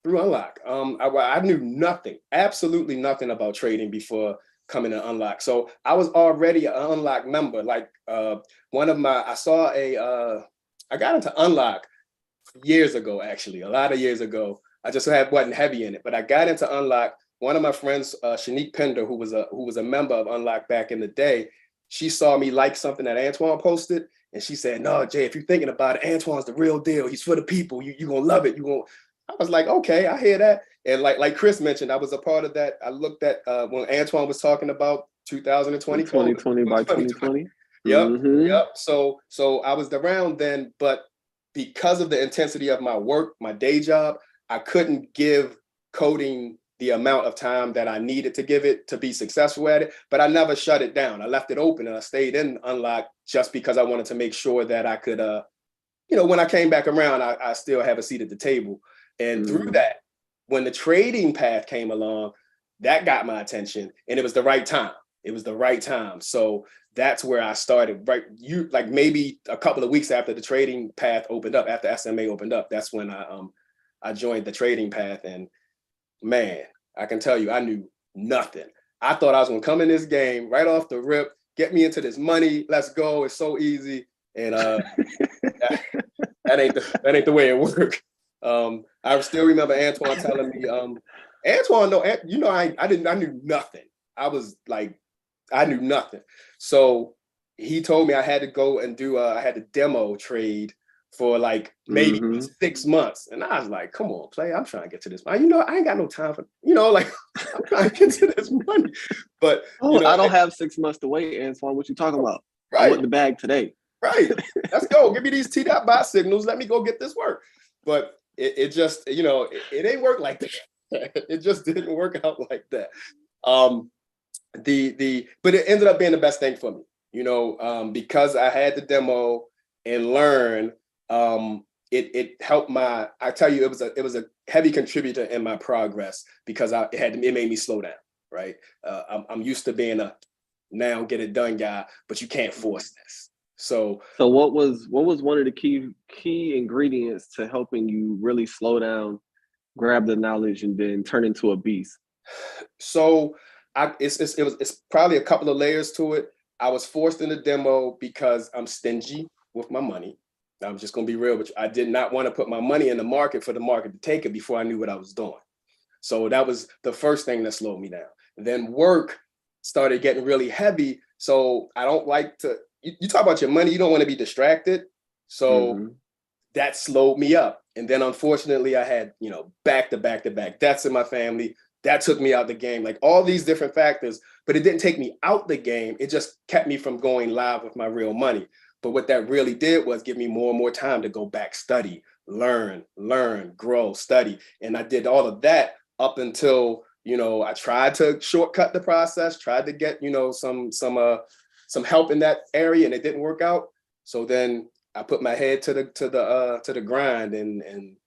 I knew nothing, absolutely nothing about trading before coming to Unlock. So I was already an Unlock member. Like I got into Unlock years ago, actually, a lot of years ago. I just wasn't heavy in it, but I got into Unlock. One of my friends, Shanique Pender, who was a member of Unlock back in the day, she saw me like something that Antoine posted, and she said, "No, Jay, if you're thinking about it, Antoine's the real deal. He's for the people. You're gonna love it. I was like, okay, I hear that. And like Chris mentioned, I was a part of that. I looked at when Antoine was talking about 2020 by 2020. Yep. So I was around then, but because of the intensity of my work, my day job, I couldn't give coding the amount of time that I needed to give it to be successful at it. But I never shut it down. I left it open and I stayed in Unlock just because I wanted to make sure that I could, when I came back around, I still have a seat at the table. And through that, when the trading path came along, that got my attention, and it was the right time. So that's where I started. Right, maybe a couple of weeks after the trading path opened up, after SMA opened up, that's when I joined the trading path. And man, I can tell you, I knew nothing. I thought I was gonna come in this game right off the rip, get me into this money. Let's go. It's so easy. And that ain't the way it worked. I still remember Antoine telling me, Antoine, no, you know, I knew nothing. I was like, I knew nothing. So he told me I had to go and do I had to demo trade for like maybe 6 months. And I was like, come on, play. I'm trying to get to this. You know, I ain't got no time for, you know, like I'm trying to get to this money. But you know, I don't have 6 months to wait, Antoine. What you talking about? Right. I want the bag today. Right. Let's go. Give me these T-dot buy signals. Let me go get this work. But it just, you know, it ain't work like that. It just didn't work out like that. But it ended up being the best thing for me, you know, because I had the demo and learn. It helped I tell you, it was a heavy contributor in my progress because it made me slow down. Right. I'm used to being a now get it done guy, but you can't force this. So what was one of the key ingredients to helping you really slow down, grab the knowledge, and then turn into a beast? So it's probably a couple of layers to it. I was forced in the demo because I'm stingy with my money. I'm just gonna be real with you. I did not want to put my money in the market for the market to take it before I knew what I was doing. So that was the first thing that slowed me down. Then work started getting really heavy. So I don't like to, you talk about your money, you don't want to be distracted. So that slowed me up. And then unfortunately I had, you know, back to back deaths in my family. That took me out the game, like all these different factors, but it didn't take me out the game. It just kept me from going live with my real money. But what that really did was give me more and more time to go back, study, learn, grow, study. And I did all of that up until, you know, I tried to shortcut the process, tried to get, you know, some help in that area, and it didn't work out. So then I put my head to the grind, and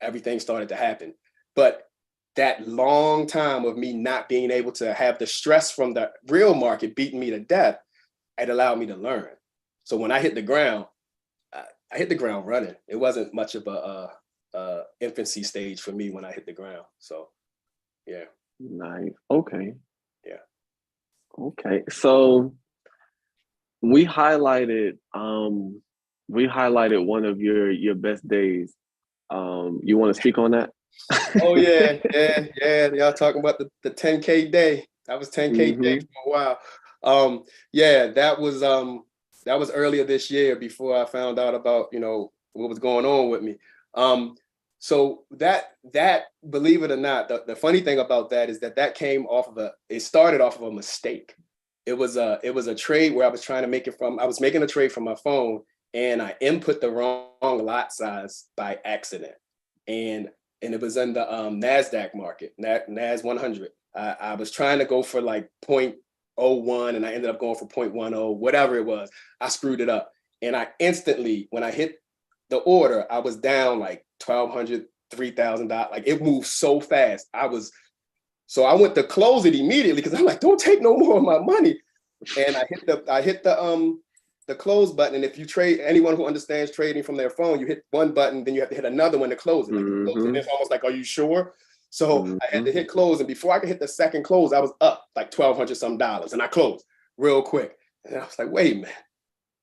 everything started to happen. But that long time of me not being able to have the stress from the real market beating me to death, it allowed me to learn. So when I hit the ground, I hit the ground running. It wasn't much of a infancy stage for me when I hit the ground. So, yeah. Nice. Okay. Yeah. Okay. So we highlighted one of your best days. You want to speak on that? Oh yeah. Y'all talking about the 10K day. That was 10K day for a while. Yeah, that was earlier this year before I found out about, you know, what was going on with me. So that believe it or not, the funny thing about that is that came off of it started off of a mistake. It was a trade where I was trying to make it from, I was making a trade from my phone and I input the wrong lot size by accident. And it was in the NASDAQ market, NAS 100. I was trying to go for like 0.01 and I ended up going for 0.10, whatever it was. I screwed it up. And I instantly, when I hit the order, I was down like $1,200, $3,000. Like it moved so fast. So I went to close it immediately because I'm like, don't take no more of my money. And I hit the close button. And if you trade, anyone who understands trading from their phone, you hit one button, then you have to hit another one to close it. Like and it's almost like, are you sure? So I had to hit close. And before I could hit the second close, I was up like $1,200 some dollars. And I closed real quick. And I was like, wait a minute.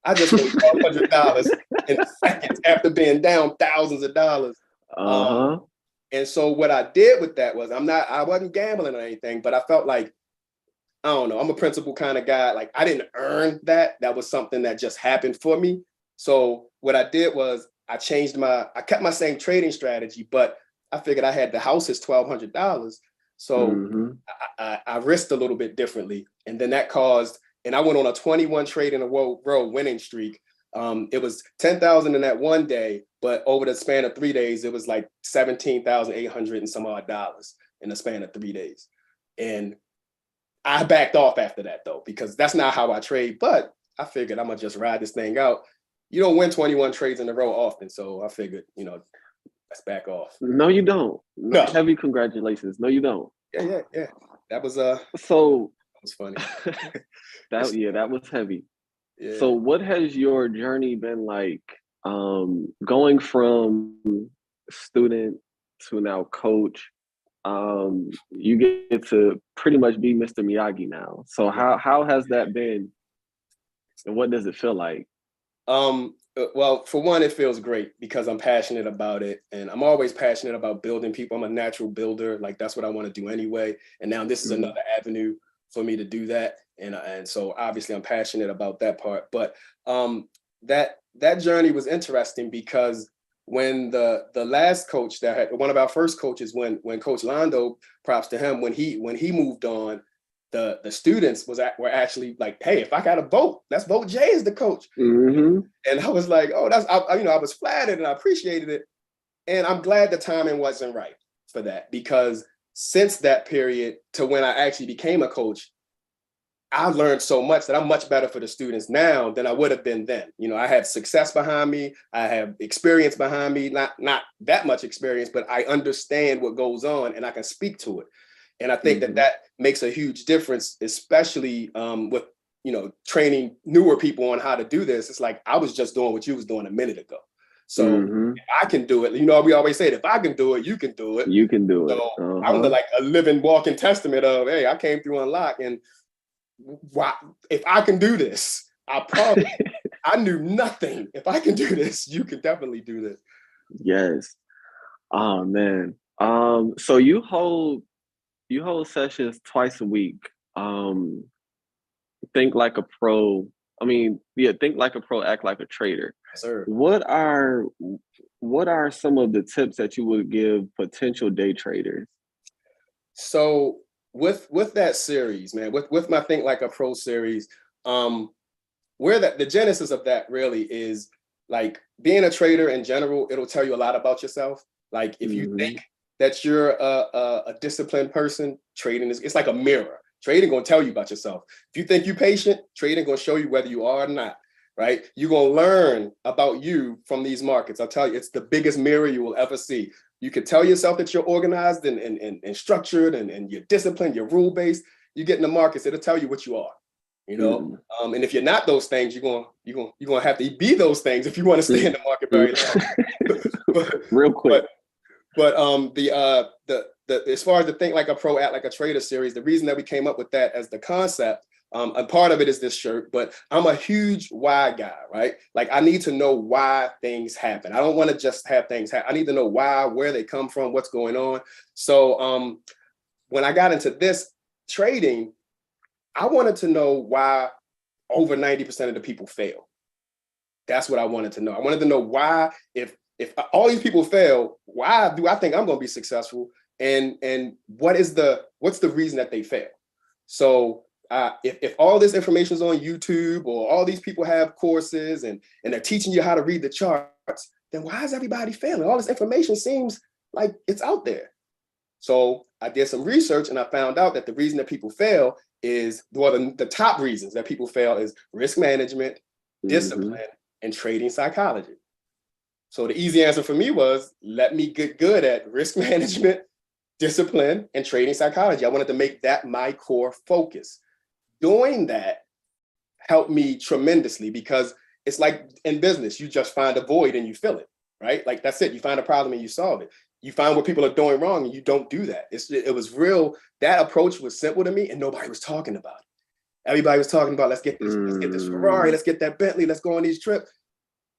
I just made $1,200 in seconds after being down thousands of dollars. And so what I did with that was I wasn't gambling or anything, but I felt like, I don't know, I'm a principled kind of guy. Like I didn't earn that. That was something that just happened for me. So what I did was I kept my same trading strategy, but I figured I had the house is $1,200. So I risked a little bit differently. And then that caused, and I went on a 21 trade in a row winning streak. It was 10,000 in that one day, but over the span of 3 days, it was like 17,800 and some odd dollars in the span of 3 days. And I backed off after that though, because that's not how I trade, but I figured I'm gonna just ride this thing out. You don't win 21 trades in a row often. So I figured, you know, let's back off. No, you don't. No. Heavy congratulations. No, you don't. Yeah. That was so that was funny. that was heavy. Yeah. So what has your journey been like, going from student to now coach? you get to pretty much be Mr. Miyagi now. So how has that been, and what does it feel like? Well, for one, it feels great because I'm passionate about it, and I'm always passionate about building people. I'm a natural builder, like that's what I want to do anyway. And now this is another avenue for me to do that, and so obviously I'm passionate about that part. But that journey was interesting because when the last coach that had one of our first coaches, when Coach Londo, props to him, when he moved on, the students were actually like, hey, if I got a vote, let's vote Jay as the coach. Mm-hmm. And I was like, oh, I was flattered and I appreciated it. And I'm glad the timing wasn't right for that, because since that period to when I actually became a coach, I learned so much that I'm much better for the students now than I would have been then. I have success behind me. I have experience behind me, not that much experience, but I understand what goes on and I can speak to it. And I think that makes a huge difference, especially with, training newer people on how to do this. It's like, I was just doing what you was doing a minute ago. So if I can do it, we always say, if I can do it, you can do it. You can do it. So I'm like a living, walking testament of, hey, I came through Unlock, and wow, if I can do this, I knew nothing. If I can do this, you can definitely do this. Yes. Oh man. So you hold sessions twice a week. Think like a pro. Think like a pro, act like a trader. Yes, sir. What are some of the tips that you would give potential day traders? So with that series, man, with my Think Like a Pro series, where the genesis of that really is, like, being a trader in general, it'll tell you a lot about yourself. Like, if you think that you're a disciplined person, trading it's like a mirror. Trading gonna tell you about yourself. If you think you're patient, trading gonna show you whether you are or not, right? You're gonna learn about you from these markets. I'll tell you, it's the biggest mirror you will ever see. You can tell yourself that you're organized and structured and you're disciplined, you're rule-based. You get in the markets, it'll tell you what you are. And if you're not those things, you're gonna have to be those things if you want to stay in the market very long. Real quick. But as far as the Think Like a Pro, Act Like a Trader series, the reason that we came up with that as the concept, and part of it is this shirt, but I'm a huge why guy, right? Like, I need to know why things happen. I don't want to just have things happen. I need to know why, where they come from, what's going on. So when I got into this trading, I wanted to know why over 90% of the people fail. That's what I wanted to know. I wanted to know why, if all these people fail, why do I think I'm going to be successful? And what's the reason that they fail? So if all this information is on YouTube, or all these people have courses and they're teaching you how to read the charts, then why is everybody failing? All this information seems like it's out there. So I did some research and I found out that the reason that people fail is, the top reasons that people fail is risk management, discipline, and trading psychology. So the easy answer for me was, let me get good at risk management, discipline, and trading psychology. I wanted to make that my core focus. Doing that helped me tremendously, because it's like in business, you just find a void and you fill it, right? Like, that's it. You find a problem and you solve it. You find what people are doing wrong and you don't do that. It was real. That approach was simple to me, and nobody was talking about it. Everybody was talking about, let's get this Ferrari, let's get that Bentley, let's go on these trips.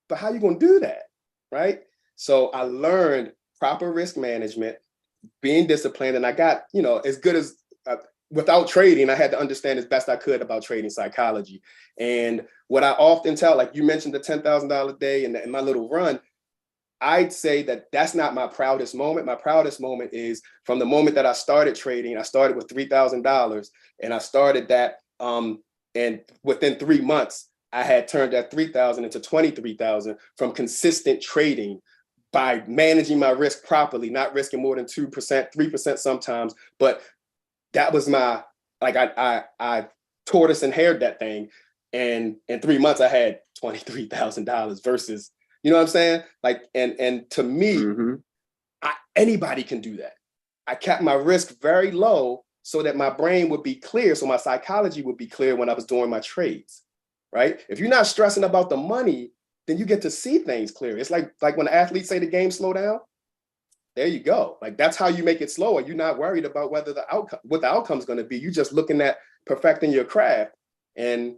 But how you going to do that, right? So I learned proper risk management, being disciplined, and I got, as good as, without trading, I had to understand as best I could about trading psychology. And what I often tell, like you mentioned the $10,000 day and my little run, I'd say that that's not my proudest moment. My proudest moment is from the moment that I started trading. I started with $3,000, and I started that, and within 3 months, I had turned that 3,000 into 23,000 from consistent trading by managing my risk properly, not risking more than 2%, 3% sometimes. But that was I tortoise and haired that thing. And in 3 months, I had $23,000 versus, you know what I'm saying? Like, and to me, anybody can do that. I kept my risk very low so that my brain would be clear, so my psychology would be clear when I was doing my trades, right? If you're not stressing about the money, then you get to see things clear. It's like when athletes say the game slow down. there you go. Like, that's how you make it slower. You're not worried about what the outcome is going to be. You're just looking at perfecting your craft. And,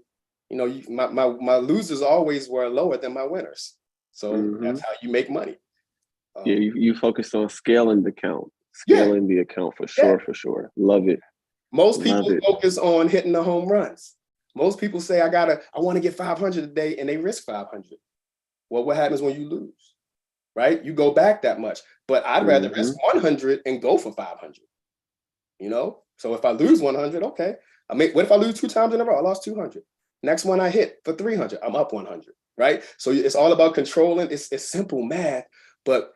you know, my losers always were lower than my winners. So that's how you make money. Yeah, you focus on scaling the account. Scaling the account for sure, for sure. Love it. Most people focus on hitting the home runs. Most people say, I want to get 500 a day, and they risk 500. Well, what happens when you lose? Right? You go back that much. But I'd rather risk 100 and go for 500. You know? So if I lose 100, okay. What if I lose 2 times in a row? I lost 200. Next one I hit for 300, I'm up 100. Right? So it's all about controlling. It's simple math, but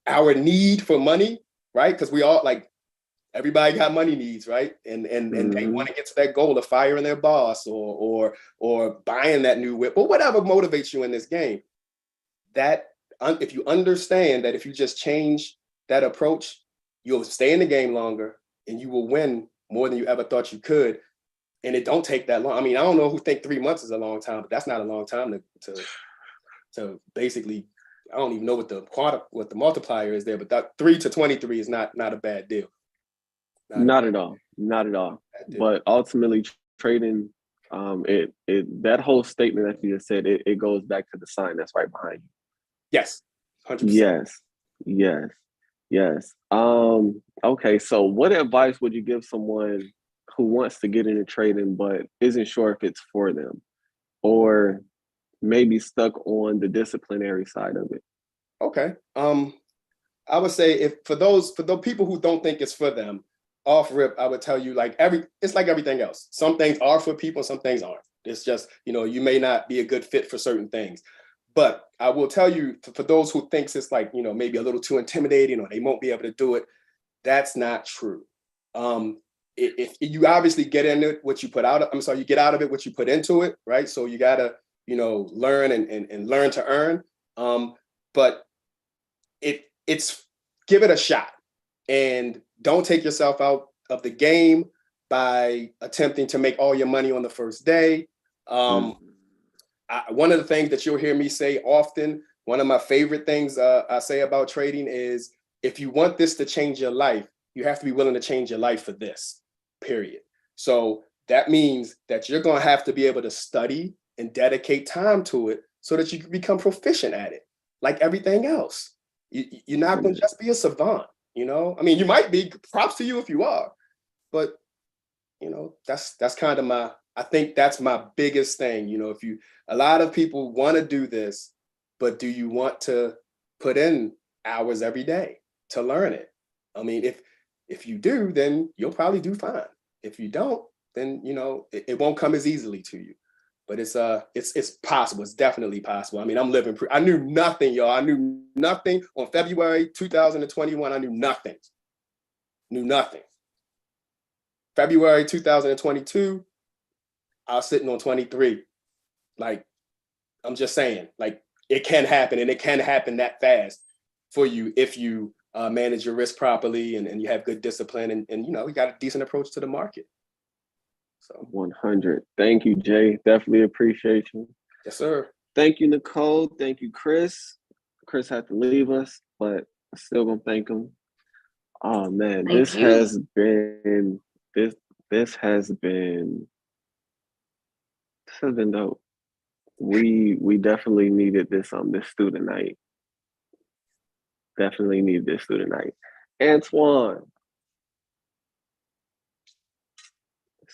our need for money, right? Because we all, like, everybody got money needs, right? And they want to get to that goal of firing their boss or buying that new whip or whatever motivates you in this game. That if you understand that if you just change that approach, you'll stay in the game longer and you will win more than you ever thought you could. And it don't take that long. I mean, I don't know who think 3 months is a long time, but that's not a long time to basically. I don't even know what the multiplier is there, but that 3 to 23 is not a bad deal. Not at all. But ultimately, trading, that whole statement that you just said, it goes back to the sign that's right behind you. Yes, 100%. Yes. Okay, so what advice would you give someone who wants to get into trading but isn't sure if it's for them, or maybe stuck on the disciplinary side of it? Okay. I would say for the people who don't think it's for them, off rip, I would tell you, like, it's like everything else. Some things are for people, some things aren't. It's just, you know, you may not be a good fit for certain things. But I will tell you, for those who thinks it's like, you know, maybe a little too intimidating or they won't be able to do it, that's not true. If you obviously get into it, what you put out, you get out of it what you put into it, right? So you gotta, you know, learn and learn to earn. But it's give it a shot, and don't take yourself out of the game by attempting to make all your money on the first day. One of the things that you'll hear me say often, one of my favorite things I say about trading is, if you want this to change your life, you have to be willing to change your life for this, period. So that means that you're going to have to be able to study and dedicate time to it so that you can become proficient at it, like everything else. You're not going to just be a savant, you know? I mean, you might be, props to you if you are, but, you know, that's kind of I think that's my biggest thing. You know, a lot of people want to do this, but do you want to put in hours every day to learn it? I mean, if you do, then you'll probably do fine. If you don't, then, you know, it won't come as easily to you. But it's possible. It's definitely possible. I mean, I'm living. I knew nothing, y'all. I knew nothing on February 2021. I knew nothing. February 2022, I was sitting on 23. Like, I'm just saying, like, it can happen, and it can happen that fast for you if you manage your risk properly and you have good discipline and you know, you got a decent approach to the market. So 100. Thank you, Jay. Definitely appreciate you. Yes, sir. Thank you, Nicole. Thank you, Chris. Chris had to leave us, but I'm still gonna thank him. Oh man, this has been dope. We definitely needed this student night. Definitely need this student night. Antoine.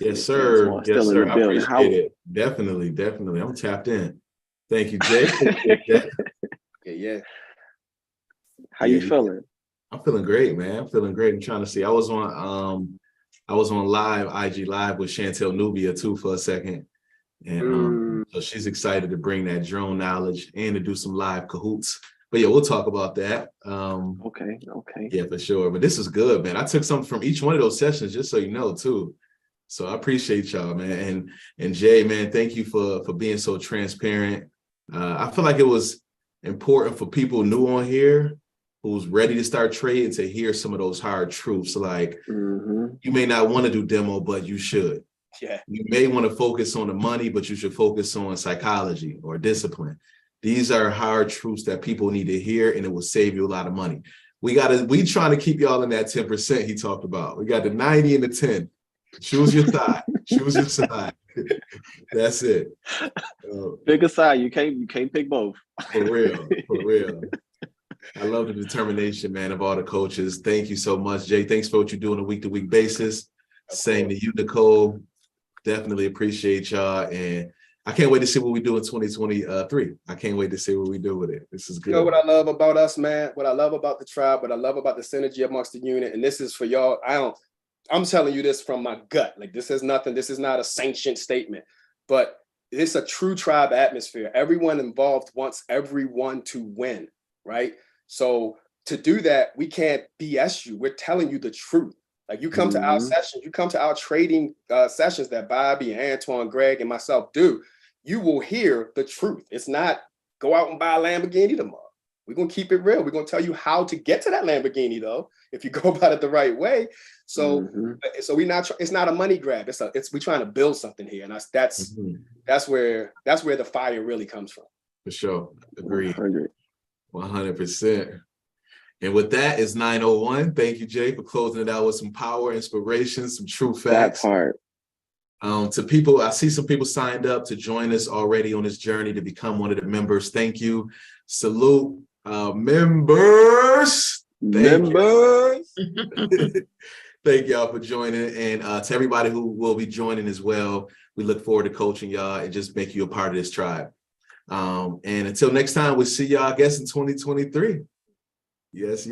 Yes, sir. Yes, sir. I appreciate it. Definitely. I'm tapped in. Thank you, Jay. Yeah. How you feeling? I'm feeling great, man. I'm feeling great. I'm trying to see. I was on IG live with Chantel Nubia too for a second. And so she's excited to bring that drone knowledge and to do some live cahoots. But yeah, we'll talk about that. Okay. Yeah, for sure. But this is good, man. I took something from each one of those sessions, just so you know, too. So I appreciate y'all, man. And Jay, man, thank you for being so transparent. I feel like it was important for people new on here who's ready to start trading to hear some of those hard truths. Like, you may not want to do demo, but you should. Yeah. You may want to focus on the money, but you should focus on psychology or discipline. These are hard truths that people need to hear, and it will save you a lot of money. we trying to keep y'all in that 10% he talked about. We got the 90 and the 10. Choose your side. Choose your side. That's it. Pick a side. You can't pick both. For real. For real. I love the determination, man, of all the coaches. Thank you so much, Jay. Thanks for what you do on a week-to-week basis. Same to you, Nicole. Definitely appreciate y'all. And I can't wait to see what we do in 2023. I can't wait to see what we do with it. This is good. You know what I love about us, man? What I love about the tribe, what I love about the synergy amongst the unit, and this is for y'all. I'm telling you this from my gut. Like, this is nothing. This is not a sanctioned statement, but it's a true tribe atmosphere. Everyone involved wants everyone to win, right? So to do that, we can't BS you. We're telling you the truth. Like, you come to our sessions, you come to our trading sessions that Bobby and Antoine, Greg, and myself do, you will hear the truth. It's not go out and buy a Lamborghini tomorrow. We're going to keep it real. We're going to tell you how to get to that Lamborghini, though, if you go about it the right way. So, so it's not a money grab. We're trying to build something here. And that's where the fire really comes from. For sure. Agreed. 100%. And with that, it's 9:01. Thank you, Jay, for closing it out with some power, inspiration, some true facts. That part. To people, I see some people signed up to join us already on this journey to become one of the members. Thank you. Salute, members. Thank y'all for joining. And to everybody who will be joining as well, we look forward to coaching y'all and just make you a part of this tribe. And until next time, we'll see y'all, I guess, in 2023. Yes.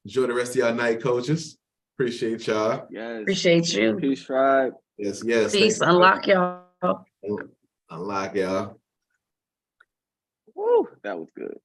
Enjoy the rest of y'all night, coaches. Appreciate y'all. Yes. Appreciate you. Peace, tribe. Yes. Peace. Unlock y'all. Unlock y'all. Woo, that was good.